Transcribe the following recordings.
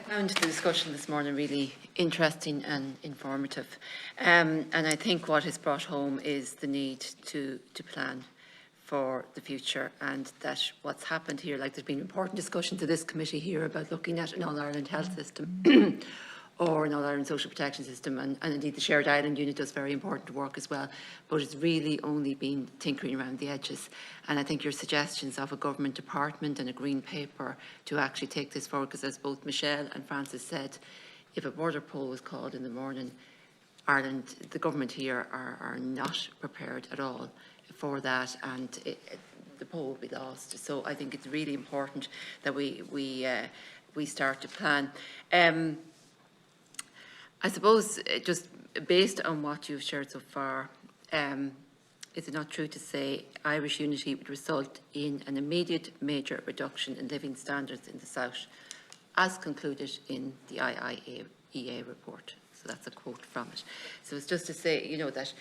I found the discussion this morning really interesting and informative. And I think what is brought home is the need to plan for the future, and that what's happened here, like there's been important discussion to this committee here about looking at an All-Ireland health system or an All-Ireland social protection system, and indeed the Shared Island Unit does very important work as well, but it's really only been tinkering around the edges. And I think your suggestions of a government department and a green paper to actually take this forward, because as both Michelle and Francis said, if a border poll was called in the morning, Ireland, the government here are not prepared at all for that, and the poll will be lost. So I think it's really important that we start to plan. I suppose just based on what you've shared so far, is it not true to say Irish unity would result in an immediate major reduction in living standards in the South, as concluded in the IIEA report? So that's a quote from it. So it's just to say, you know, that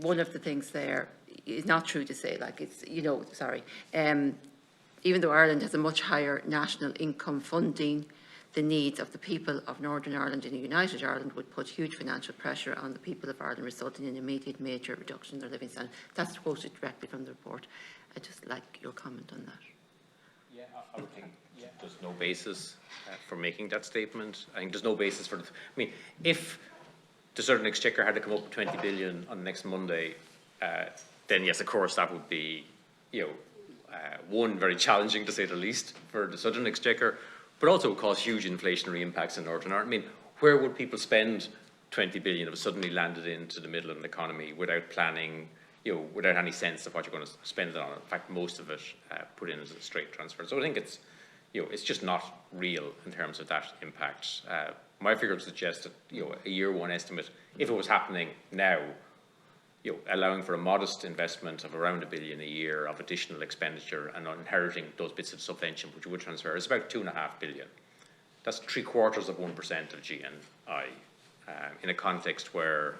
one of the things there is not true to say, like it's, you know, sorry, even though Ireland has a much higher national income funding, the needs of the people of Northern Ireland and United Ireland would put huge financial pressure on the people of Ireland, resulting in immediate major reduction in their living standards. That's quoted directly from the report. I'd just like your comment on that. Yeah, I would think there's no basis for making that statement. I think there's no basis for, I mean, if the Southern Exchequer had to come up with 20 billion on next Monday, then yes, of course, that would be, you know, one, very challenging to say the least for the Southern Exchequer, but also would cause huge inflationary impacts in Northern Ireland. I mean, where would people spend 20 billion if it suddenly landed into the middle of an economy without planning, you know, without any sense of what you're going to spend it on? In fact, most of it put in as a straight transfer. So I think it's, you know, it's just not real in terms of that impact. My figures suggest that, you know, a year one estimate, if it was happening now, you know, allowing for a modest investment of around $1 billion a year of additional expenditure and inheriting those bits of subvention which would transfer, is about $2.5 billion. That's 3/4 of 1% of GNI, in a context where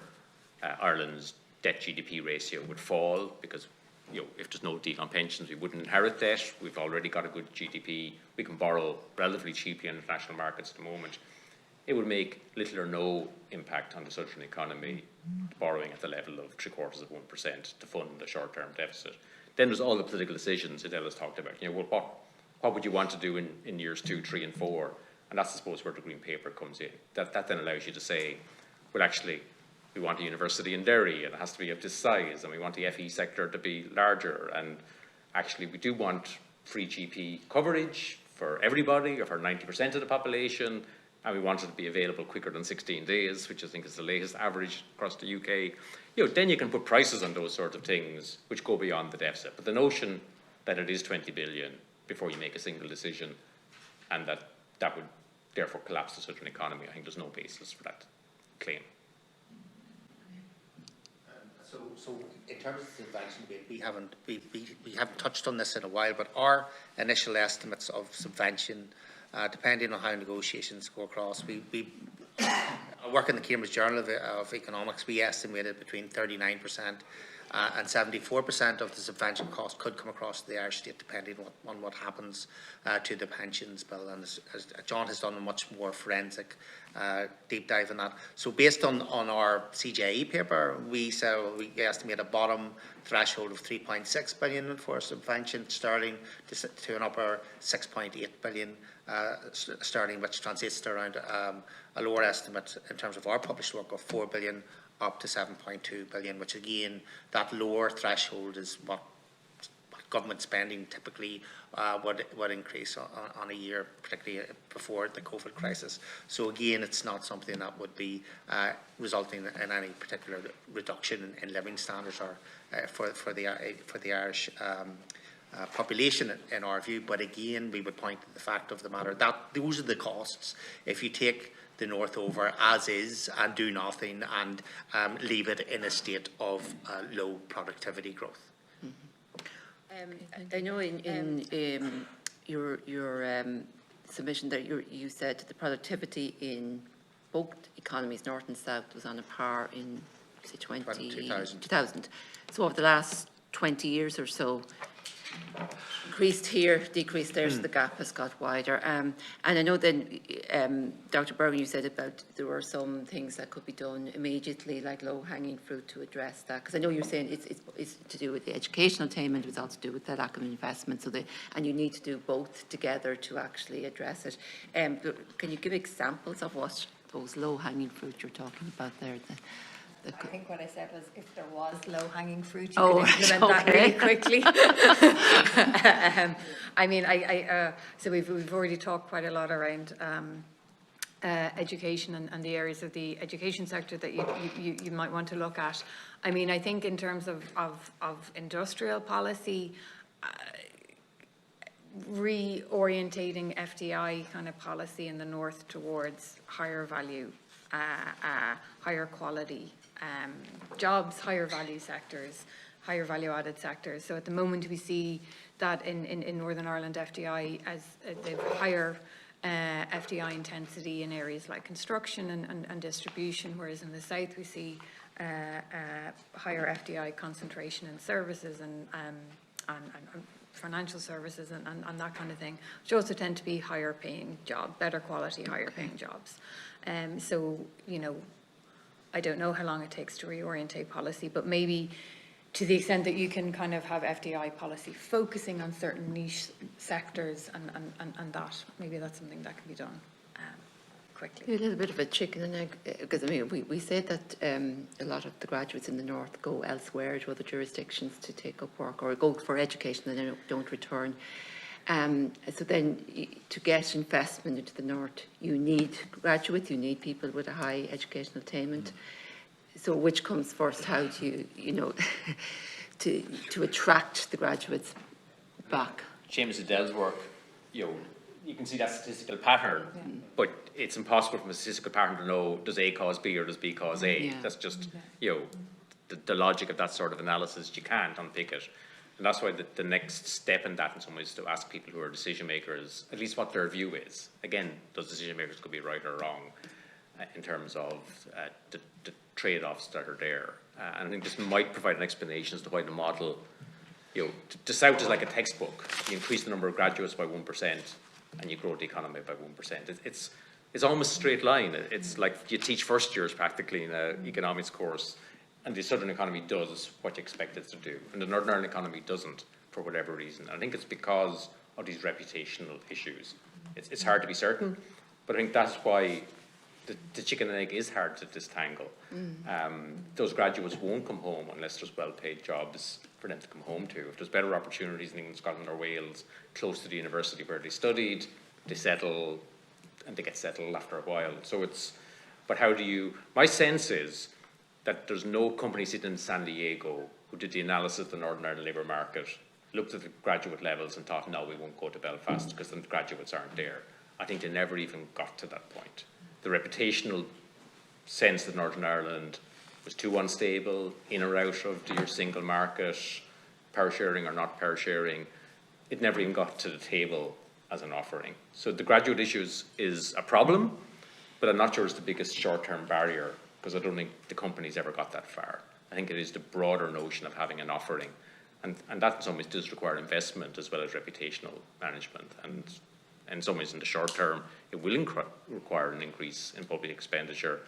Ireland's debt GDP ratio would fall because, you know, if there's no deal on pensions, we wouldn't inherit debt. We've already got a good GDP. We can borrow relatively cheaply in international markets at the moment. It would make little or no impact on the southern economy, borrowing at the level of 3/4 of 1% to fund the short-term deficit. Then there's all the political decisions that Ella's talked about. You know, well, what would you want to do in years 2, 3 and 4? And that's, I suppose, where the Green Paper comes in. That then allows you to say, well, actually, we want a university in Derry and it has to be of this size, and we want the FE sector to be larger, and actually we do want free GP coverage for everybody or for 90% of the population, and we want it to be available quicker than 16 days, which I think is the latest average across the UK. You know, then you can put prices on those sort of things which go beyond the deficit. But the notion that it is 20 billion before you make a single decision, and that would therefore collapse the southern economy, I think there's no basis for that claim. So in terms of the subvention, we haven't touched on this in a while, but our initial estimates of subvention, depending on how negotiations go across, we work in the Cambridge Journal of Economics, we estimated between 39% and 74% of the subvention cost could come across the Irish state, depending on what happens to the pensions bill. And as John has done a much more forensic deep dive in that. So based on our CJE paper, we estimate a bottom threshold of 3.6 billion for subvention sterling to an upper 6.8 billion sterling, which translates to around a lower estimate in terms of our published work of 4 billion up to 7.2 billion, which again, that lower threshold is what government spending typically would increase on a year, particularly before the COVID crisis. So again, it's not something that would be resulting in any particular reduction in living standards or for the Irish population in our view. But again, we would point to the fact of the matter that those are the costs if you take the North over as is and do nothing and leave it in a state of low productivity growth. I know in your submission that you said the productivity in both economies, North and South, was on a par in, say, 2000. So over the last 20 years or so, increased here, decreased there, so the gap has got wider. And I know then, Dr. Bergen, you said about there were some things that could be done immediately, like low-hanging fruit to address that. Because I know you're saying it's to do with the educational attainment, it's also to do with the lack of investment. And you need to do both together to actually address it. But can you give examples of what those low-hanging fruit you're talking about there? I think what I said was if there was low-hanging fruit, you Oh, could implement that really quickly. I mean, so we've already talked quite a lot around education and the areas of the education sector that you might want to look at. I mean, I think in terms of industrial policy, reorientating FDI kind of policy in the north towards higher value, higher quality jobs, higher value sectors, higher value added sectors. So at the moment we see that in Northern Ireland FDI as the higher FDI intensity in areas like construction and distribution, whereas in the south we see higher FDI concentration in services and financial services and that kind of thing, which also tend to be higher paying job, better quality, higher paying jobs. So, you know, I don't know how long it takes to reorientate policy, but maybe to the extent that you can kind of have FDI policy focusing on certain niche sectors and that, maybe that's something that can be done quickly. A little bit of a chicken and egg, because I mean, we say that a lot of the graduates in the north go elsewhere to other jurisdictions to take up work or go for education and then don't return. So then to get investment into the north, you need graduates, you need people with a high educational attainment. So which comes first? How do you know, to attract the graduates back? James Adele's work, you know, you can see that statistical pattern, but it's impossible from a statistical pattern to know does A cause B or does B cause A. Yeah. That's just, you know, the logic of that sort of analysis, you can't unpick it. And that's why the next step in that in some ways is to ask people who are decision makers, at least what their view is. Again, those decision makers could be right or wrong in terms of the trade-offs that are there. And I think this might provide an explanation as to why the model, you know, the South is like a textbook. You increase the number of graduates by 1% and you grow the economy by 1%. It's almost a straight line. It's like you teach first years practically in an economics course, and the Southern economy does what you expect it to do, and the Northern Ireland economy doesn't for whatever reason. And I think it's because of these reputational issues. It's hard to be certain, but I think that's why the chicken and egg is hard to disentangle. Those graduates won't come home unless there's well-paid jobs for them to come home to. If there's better opportunities in England, Scotland or Wales, close to the university where they studied, they settle, and they get settled after a while. So but how do you, my sense is that there's no company sitting in San Diego who did the analysis of the Northern Ireland labour market, looked at the graduate levels and thought, no, we won't go to Belfast because the graduates aren't there. I think they never even got to that point. The reputational sense that Northern Ireland was too unstable, in or out of your single market, power sharing or not power sharing, it never even got to the table as an offering. So the graduate issues is a problem, but I'm not sure it's the biggest short-term barrier because I don't think the company's ever got that far. I think it is the broader notion of having an offering. And that in some ways does require investment as well as reputational management. And in some ways in the short term, it will require an increase in public expenditure.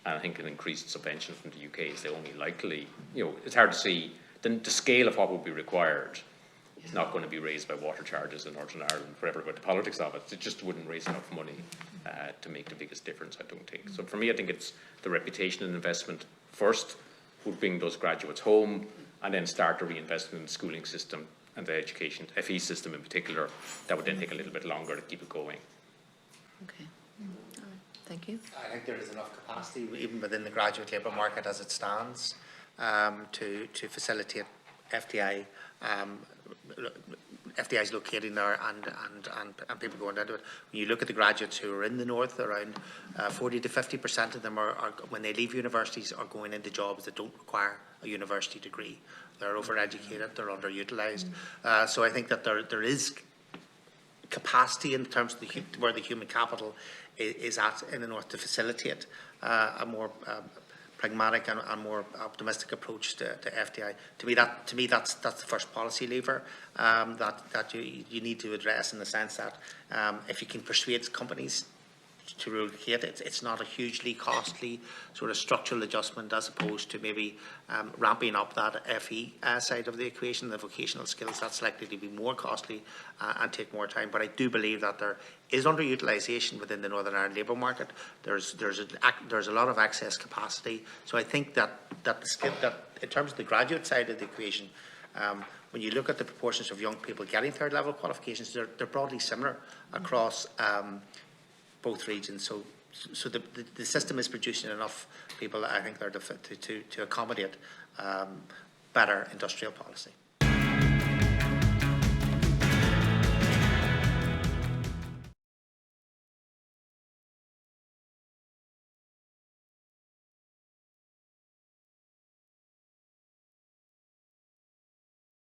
And I think an increased subvention from the UK is the only likely, you know, it's hard to see the scale of what would be required. It's not going to be raised by water charges in Northern Ireland, whatever about the politics of it. It just wouldn't raise enough money to make the biggest difference, I don't think. So for me, I think it's the reputation and investment first would bring those graduates home and then start the reinvestment in the schooling system and the education, FE system in particular. That would then take a little bit longer to keep it going. Okay. All right. Thank you. I think there is enough capacity, even within the graduate labour market as it stands, to facilitate FDI. FDI's locating there and people going into it. When you look at the graduates who are in the north, around 40 to 50% of them are when they leave universities are going into jobs that don't require a university degree. They're overeducated, they're underutilised. So I think that there is capacity in terms of where the human capital is at in the north to facilitate a more pragmatic and more optimistic approach to FDI. To me, that's the first policy lever that you need to address, in the sense that if you can persuade companies to relocate, it's not a hugely costly sort of structural adjustment, as opposed to maybe ramping up that FE side of the equation, the vocational skills. That's likely to be more costly and take more time. But I do believe that there is underutilisation within the Northern Ireland labour market. There's a lot of excess capacity. So I think that in terms of the graduate side of the equation, when you look at the proportions of young people getting third level qualifications, they're broadly similar across both regions. So the system is producing enough people, I think, there to accommodate better industrial policy.